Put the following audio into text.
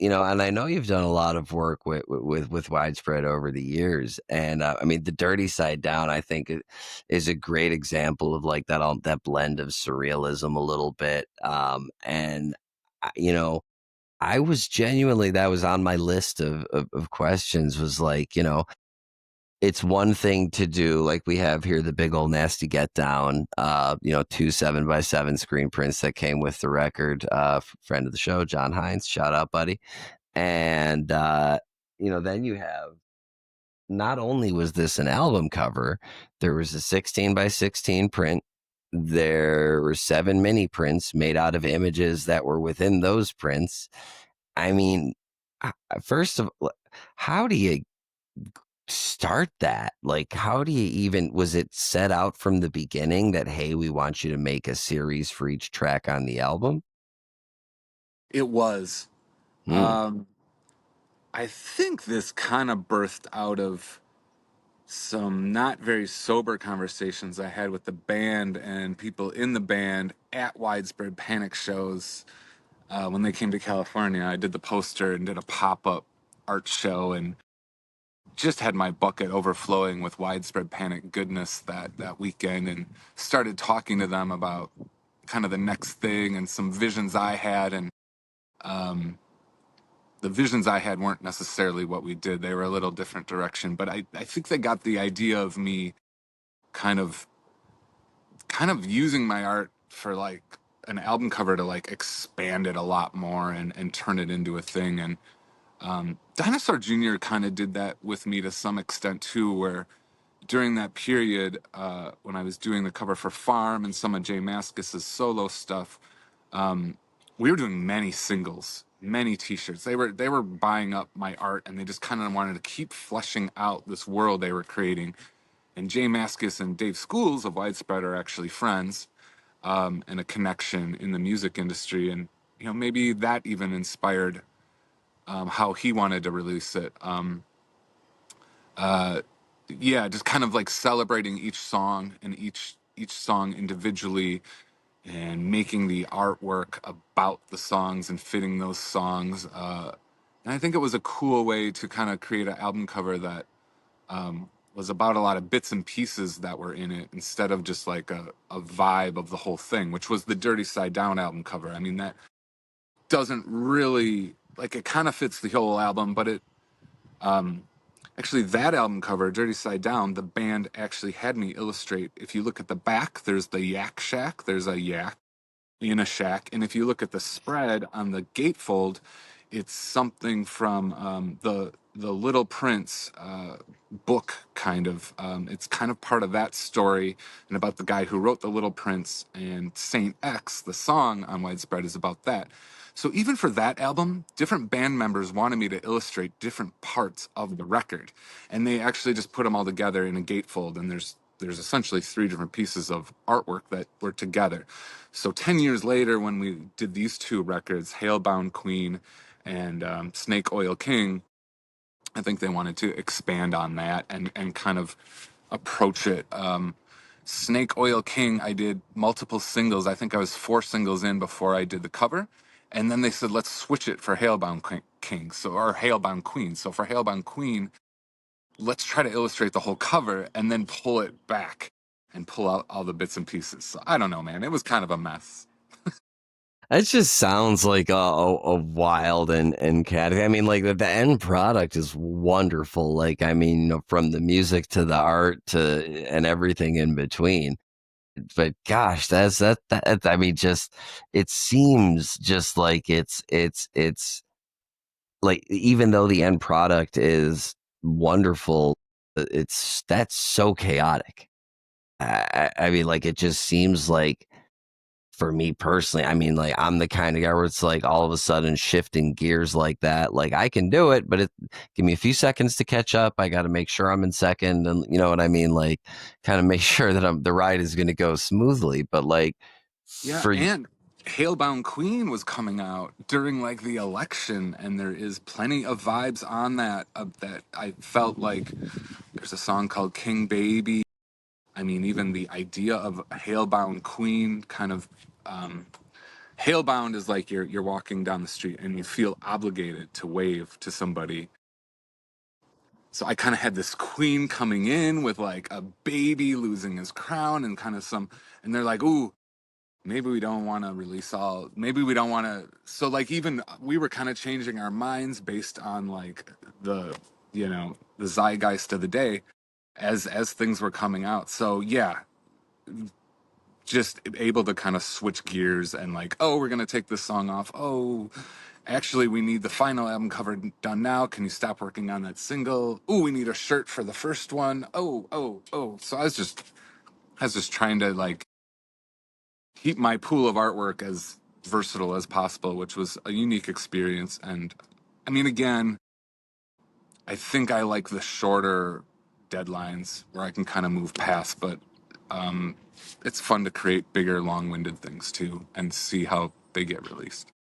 and I know you've done a lot of work with Widespread over the years, and I mean, the Dirty Side Down, I think, is a great example of like that blend of surrealism a little bit, and you know, I was genuinely that was on my list of questions was like, it's one thing to do like we have here the big old nasty get down, two 7x7 screen prints that came with the record. Friend of the show, John Hines, shout out, buddy. And then you have not only was this an album cover, there was a 16x16 print. There were 7 mini prints made out of images that were within those prints. I mean, first of all, how do you start that? Like, how do you even, was it set out from the beginning that, hey, we want you to make a series for each track on the album? It was. Hmm. Um, I think this kind of birthed out of some not very sober conversations I had with the band and people in the band at Widespread Panic shows when they came to California. I did the poster and did a pop up art show and just had my bucket overflowing with Widespread Panic goodness that weekend, and started talking to them about kind of the next thing and some visions I had. And um, the visions I had weren't necessarily what we did. They were a little different direction, but I think they got the idea of me kind of using my art for like an album cover to like expand it a lot more and turn it into a thing. And Dinosaur Jr. kind of did that with me to some extent too, where during that period, when I was doing the cover for Farm and some of Jay Mascis's solo stuff, we were doing many singles, many T-shirts. They were buying up my art, and they just kind of wanted to keep fleshing out this world they were creating. And Jay Mascis and Dave Schools of Widespread are actually friends, and a connection in the music industry. And maybe that even inspired how he wanted to release it. Yeah, just kind of like celebrating each song and each song individually, and making the artwork about the songs and fitting those songs. And I think it was a cool way to kind of create an album cover that was about a lot of bits and pieces that were in it, instead of just like a vibe of the whole thing, which was the Dirty Side Down album cover. I mean, that doesn't really, like, it kind of fits the whole album, but it actually, that album cover, Dirty Side Down, the band actually had me illustrate. If you look at the back, there's the yak shack. There's a yak in a shack. And if you look at the spread on the gatefold, it's something from the Little Prince book, kind of. It's kind of part of that story, and about the guy who wrote The Little Prince. And Saint X, the song on Widespread, is about that. So even for that album, different band members wanted me to illustrate different parts of the record, and they actually just put them all together in a gatefold. And there's essentially 3 different pieces of artwork that were together. So 10 years later, when we did these 2 records, Hailbound Queen and Snake Oil King, I think they wanted to expand on that and kind of approach it. Snake Oil King, I did multiple singles. I think I was 4 singles in before I did the cover. And then they said, let's switch it for King. So, or Hailbound Queen. So for Hailbound Queen, let's try to illustrate the whole cover and then pull it back and pull out all the bits and pieces. So I don't know, man. It was kind of a mess. It just sounds like a wild and cat. I mean, like the end product is wonderful. Like, I mean, from the music to the art to and everything in between. But gosh, that. I mean, just it seems just like it's like even though the end product is wonderful, it's that's so chaotic. I mean, like it just seems like for me personally, I mean, like I'm the kind of guy where it's like all of a sudden shifting gears like that. Like I can do it, but give me a few seconds to catch up. I got to make sure I'm in second, and you know what I mean. Like, kind of make sure that the ride is going to go smoothly. But like Yeah, for and Hailbound Queen was coming out during like the election, and there is plenty of vibes on that that I felt like. There's a song called King Baby. I mean, even the idea of Hailbound Queen kind of Hailbound is like you're walking down the street and you feel obligated to wave to somebody. So I kind of had this queen coming in with like a baby losing his crown and kind of some, and they're like, ooh, maybe we don't want to release all, maybe we don't want to. So like even we were kind of changing our minds based on like the, the zeitgeist of the day as things were coming out. So yeah, just able to kind of switch gears and like, oh, we're gonna take this song off. Oh, actually, we need the final album cover done now. Can you stop working on that single? Oh, we need a shirt for the first one. Oh. So I was just trying to like keep my pool of artwork as versatile as possible, which was a unique experience. And I mean, again, I think I like the shorter deadlines where I can kind of move past, but um, it's fun to create bigger, long-winded things too and see how they get released.